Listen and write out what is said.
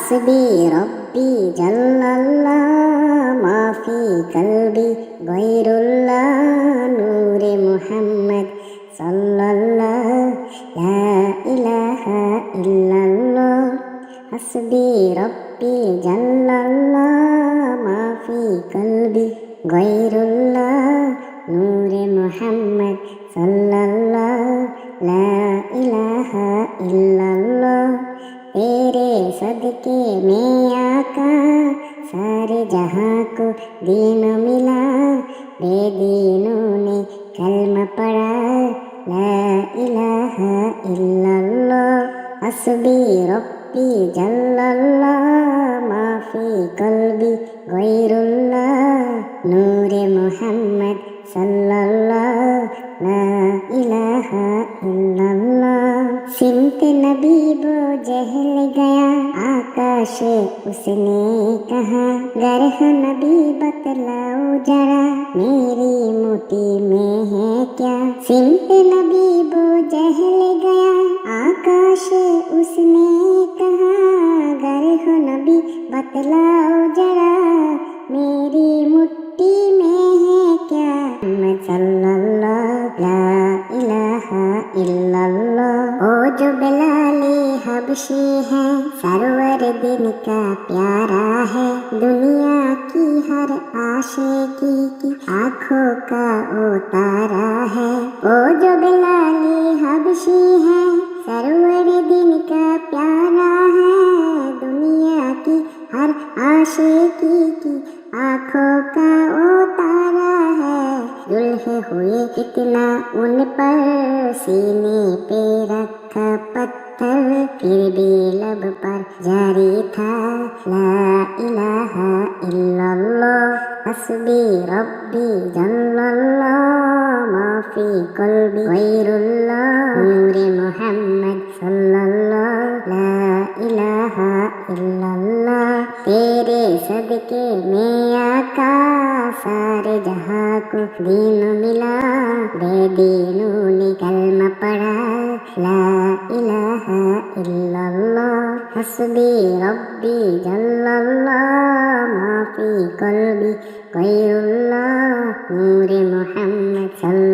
हस्बी रब्बी जल्लल्लाह माफी कल्बी गैरुल्लाह नूरे मुहम्मद सल्लल्लाह ला इलाहा इल्लल्लाह। हस्बी रब्बी जल्लल्लाह माफी कल्बी गैरुल्लाह नूरे मुहम्मद सल्लल्लाह ला इलाहा इल्लल्लाह। तेरे सदके में आका सारे जहाँ को दीन मिला, बेदीनों ने कलमा पढ़ा ला इलाहा इल्लल्लाह। हस्बी रब्बी जल्लल्लाह माफी कल्बी गैरुल्लाह नूरे मुहम्मद सल्लल्लाह ला इलाहा इल्लल्लाह। सिमत नबी वो जहल गया आकाश उसने कहा, गर्ह नबी बतलाओ जरा मेरी मुट्ठी में है क्या। सिमत नबी वो जहल गया आकाश उसने कहा, गर्ह नबी बतलाओ जरा मेरी मुट्ठी में है क्या। मैं सल्लल्लाहु ला इलाहा इल्लल्लाह। ओ जो बिलाले हबशी है सरवर दिन का प्यारा है, दुनिया की हर आशिकी की आँखों का ओ तारा है। ओ जो बिलाले हबशी है सरवर दिन का प्यारा है, दुनिया की हर आशिकी की आँखों का ओ तारा है। दुल्हे हुए कितना उन पर सीने पे रखा पत्थर, फिर भी लब पर जारी था ला इलाहा इल्लल्लाह। हस्बी रब्बी जल्लल्लाह माफी कल्बी गैरुल्लाह नूरे मुहम्मद सल्लल्लाह ला इलाहा इल्लल्लाह। तेरे सदके में आका सारे जहाँ को दीन मिला, बेदीनों ने कलमा पढ़ा ला इलाहा इल्लल्लाह। हस्बी रब्बी जल्लल्लाह माफी कल्बी गैरुल्लाह नूरे मुहम्मद सल्लल्लाह